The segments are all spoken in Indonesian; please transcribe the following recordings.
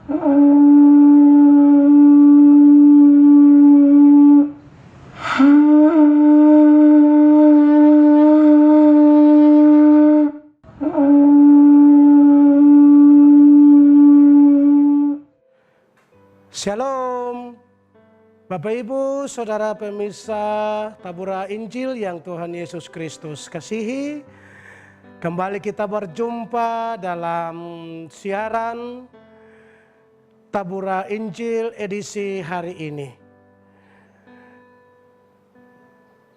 Shalom, Bapak Ibu, Saudara pemirsa Tabura Injil yang Tuhan Yesus Kristus kasihi. Kembali kita berjumpa dalam siaran Tabura Injil edisi hari ini.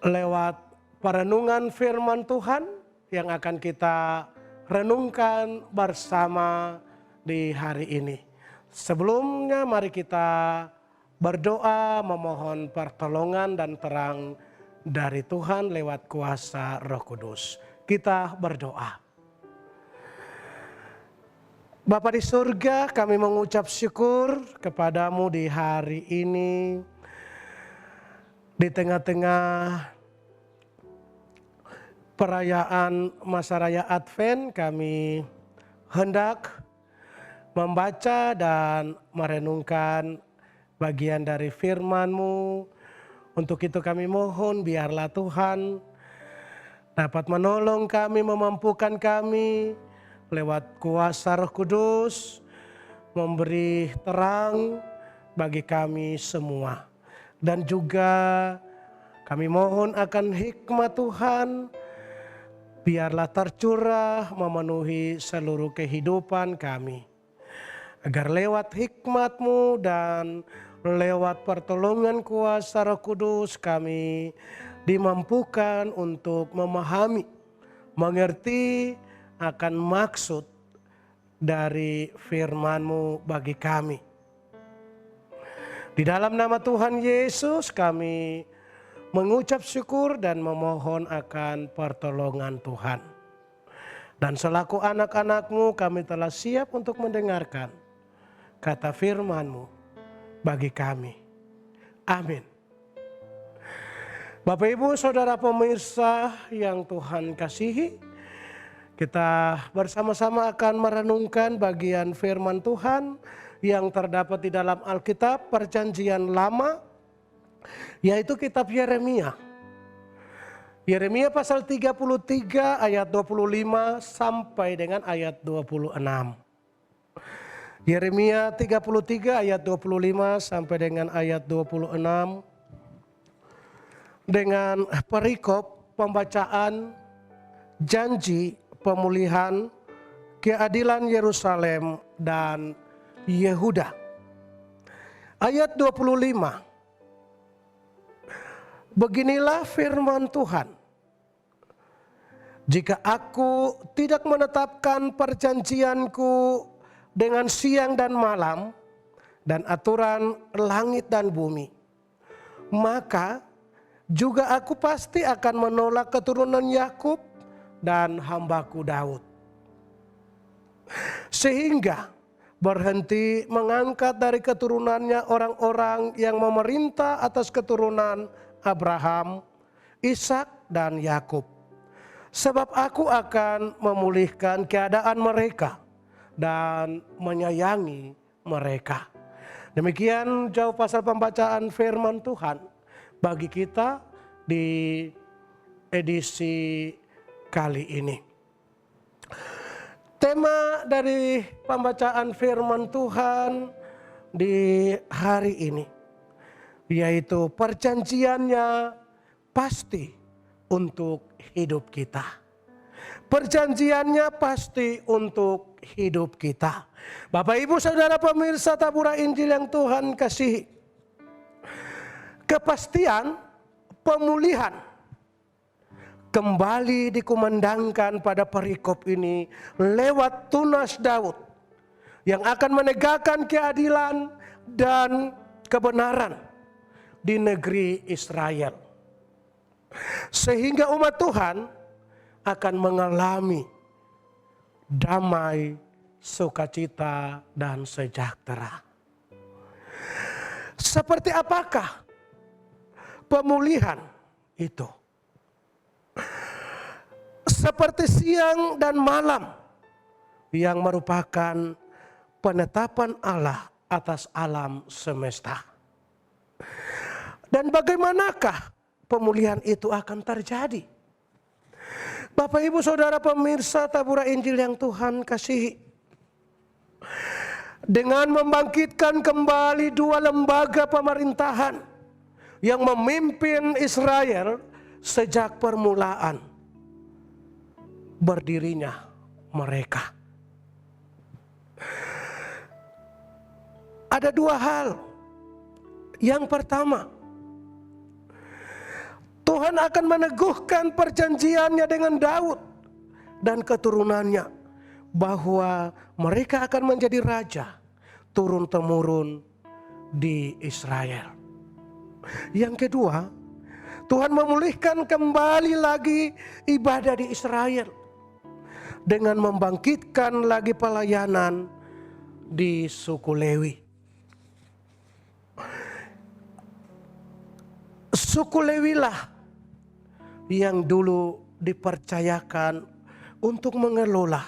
Lewat perenungan firman Tuhan yang akan kita renungkan bersama di hari ini. Sebelumnya mari kita berdoa memohon pertolongan dan terang dari Tuhan lewat kuasa Roh Kudus. Kita berdoa. Bapa di surga, kami mengucap syukur kepadamu di hari ini. Di tengah-tengah perayaan masa raya Advent, kami hendak membaca dan merenungkan bagian dari firman-Mu. Untuk itu kami mohon biarlah Tuhan dapat menolong kami, memampukan kami lewat kuasa Roh Kudus, memberi terang bagi kami semua. Dan juga kami mohon akan hikmat Tuhan, biarlah tercurah memenuhi seluruh kehidupan kami. Agar lewat hikmat-Mu dan lewat pertolongan kuasa Roh Kudus kami dimampukan untuk memahami, mengerti akan maksud dari firman-Mu bagi kami. Di dalam nama Tuhan Yesus kami mengucap syukur dan memohon akan pertolongan Tuhan. Dan selaku anak-anak-Mu kami telah siap untuk mendengarkan kata firman-Mu bagi kami. Amin. Bapak Ibu Saudara pemirsa yang Tuhan kasihi, kita bersama-sama akan merenungkan bagian firman Tuhan yang terdapat di dalam Alkitab Perjanjian Lama, yaitu kitab Yeremia. Yeremia pasal 33 ayat 25 sampai dengan ayat 26. Yeremia 33 ayat 25 sampai dengan ayat 26 dengan perikop pembacaan janji pemulihan keadilan Yerusalem dan Yehuda. Ayat 25. Beginilah firman Tuhan. Jika aku tidak menetapkan perjanjianku dengan siang dan malam dan aturan langit dan bumi, maka juga aku pasti akan menolak keturunan Yakub dan hambaku Daud, sehingga berhenti mengangkat dari keturunannya orang-orang yang memerintah atas keturunan Abraham, Ishak dan Yakub. Sebab aku akan memulihkan keadaan mereka dan menyayangi mereka. Demikian jauh pasal pembacaan firman Tuhan bagi kita di edisi kali ini. Tema dari pembacaan firman Tuhan di hari ini yaitu perjanjiannya pasti untuk hidup kita. Perjanjiannya pasti untuk hidup kita. Bapak Ibu Saudara pemirsa Tabura Injil yang Tuhan kasihi. Kepastian pemulihan kembali dikumandangkan pada perikop ini lewat tunas Daud yang akan menegakkan keadilan dan kebenaran di negeri Israel. Sehingga umat Tuhan akan mengalami damai, sukacita, dan sejahtera. Seperti apakah pemulihan itu? Seperti siang dan malam yang merupakan penetapan Allah atas alam semesta. Dan bagaimanakah pemulihan itu akan terjadi? Bapak, Ibu, Saudara pemirsa Tabura Injil yang Tuhan kasihi, dengan membangkitkan kembali dua lembaga pemerintahan yang memimpin Israel sejak permulaan berdirinya mereka. Ada dua hal. Yang pertama, Tuhan akan meneguhkan perjanjiannya dengan Daud dan keturunannya, bahwa mereka akan menjadi raja turun-temurun di Israel. Yang kedua, Tuhan memulihkan kembali lagi ibadah di Israel dengan membangkitkan lagi pelayanan di suku Lewi. Suku Lewi lah yang dulu dipercayakan untuk mengelola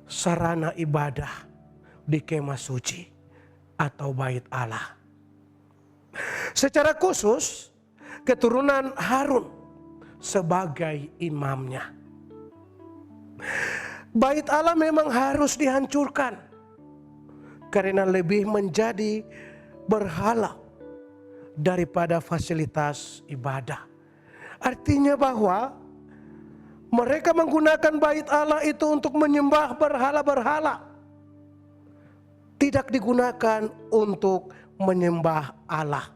sarana ibadah di kemah suci atau bait Allah. Secara khusus keturunan Harun sebagai imamnya. Bait Allah memang harus dihancurkan karena lebih menjadi berhala daripada fasilitas ibadah. Artinya bahwa mereka menggunakan bait Allah itu untuk menyembah berhala-berhala, tidak digunakan untuk menyembah Allah.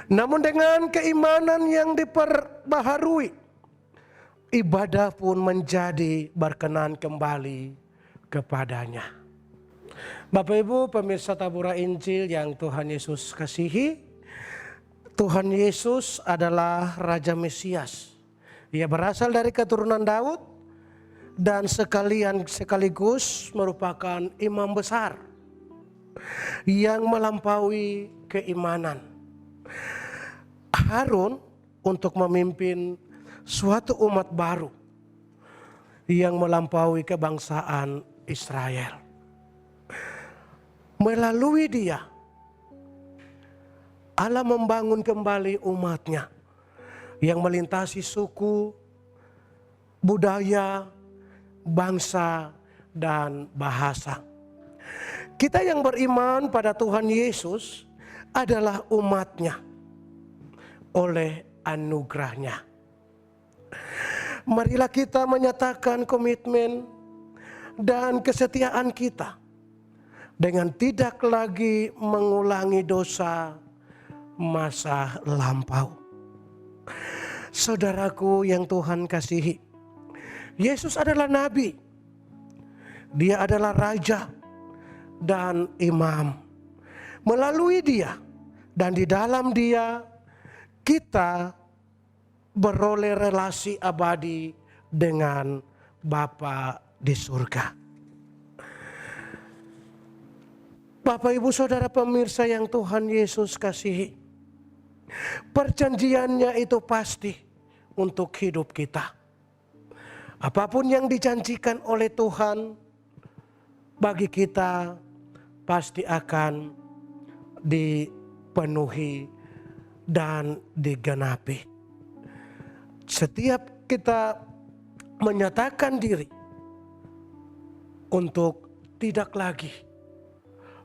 Namun dengan keimanan yang diperbaharui, ibadah pun menjadi berkenan kembali kepadanya. Bapak, Ibu, pemirsa Tabura Injil yang Tuhan Yesus kasihi, Tuhan Yesus adalah Raja Mesias. Ia berasal dari keturunan Daud dan sekaligus merupakan imam besar yang melampaui keimanan. Harun untuk memimpin suatu umat baru yang melampaui kebangsaan Israel. Melalui dia, Allah membangun kembali umatnya yang melintasi suku, budaya, bangsa, dan bahasa. Kita yang beriman pada Tuhan Yesus adalah umatnya oleh anugerahnya. Marilah kita menyatakan komitmen dan kesetiaan kita dengan tidak lagi mengulangi dosa masa lampau. Saudaraku yang Tuhan kasihi, Yesus adalah nabi, dia adalah raja dan imam. Melalui dia dan di dalam dia kita beroleh relasi abadi dengan Bapa di surga. Bapak, Ibu, Saudara pemirsa yang Tuhan Yesus kasihi, perjanjiannya itu pasti untuk hidup kita. Apapun yang dijanjikan oleh Tuhan bagi kita pasti akan dipenuhi dan digenapi. Setiap kita menyatakan diri untuk tidak lagi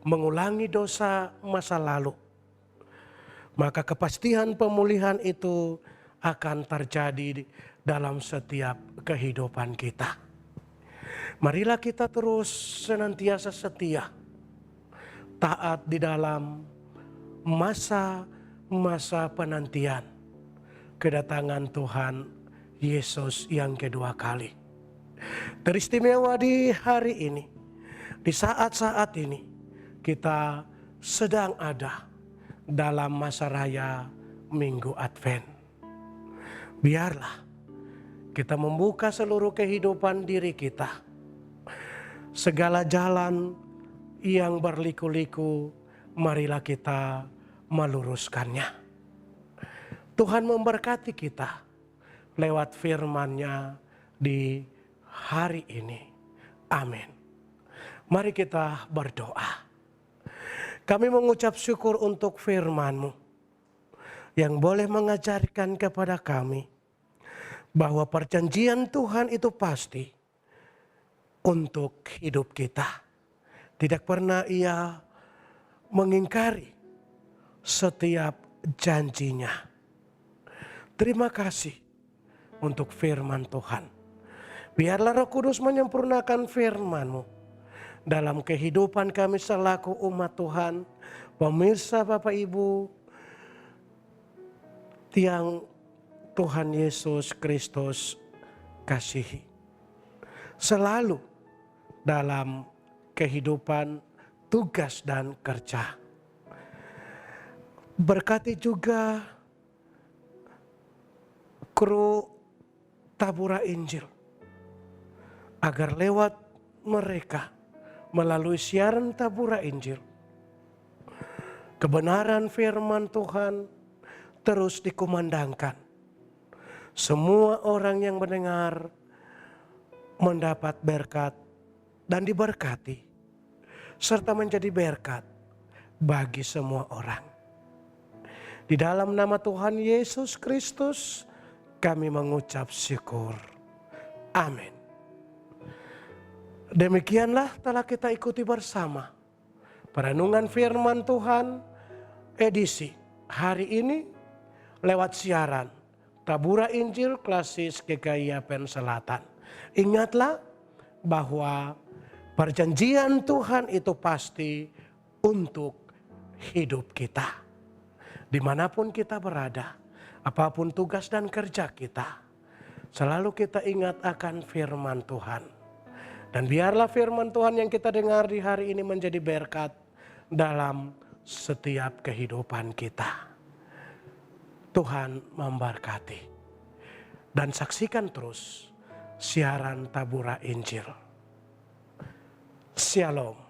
mengulangi dosa masa lalu, maka kepastian pemulihan itu akan terjadi dalam setiap kehidupan kita. Marilah kita terus senantiasa setia, taat di dalam masa-masa penantian kedatangan Tuhan Yesus yang kedua kali. Teristimewa di hari ini, di saat-saat ini, kita sedang ada dalam masa raya Minggu Advent. Biarlah kita membuka seluruh kehidupan diri kita. Segala jalan yang berliku-liku, marilah kita meluruskannya. Tuhan memberkati kita lewat firman-Nya di hari ini. Amin. Mari kita berdoa. Kami mengucap syukur untuk firman-Mu yang boleh mengajarkan kepada kami bahwa perjanjian Tuhan itu pasti untuk hidup kita. Tidak pernah Ia mengingkari setiap janjinya. Terima kasih untuk firman Tuhan. Biarlah Roh Kudus menyempurnakan firman-Mu dalam kehidupan kami selaku umat Tuhan, pemirsa Bapak Ibu yang Tuhan Yesus Kristus kasihi. Selalu dalam kehidupan, tugas dan kerja. Berkati juga kru Tabura Injil, agar lewat mereka melalui siaran Tabura Injil, kebenaran firman Tuhan terus dikumandangkan. Semua orang yang mendengar mendapat berkat dan diberkati, serta menjadi berkat bagi semua orang. Di dalam nama Tuhan Yesus Kristus kami mengucap syukur. Amin. Demikianlah telah kita ikuti bersama perenungan firman Tuhan edisi hari ini lewat siaran Tabura Injil Klasis GKI Yapen Selatan. Ingatlah bahwa perjanjian Tuhan itu pasti untuk hidup kita. Dimanapun kita berada, apapun tugas dan kerja kita, selalu kita ingat akan firman Tuhan. Dan biarlah firman Tuhan yang kita dengar di hari ini menjadi berkat dalam setiap kehidupan kita. Tuhan memberkati. Dan saksikan terus siaran Tabura Injil. Shalom.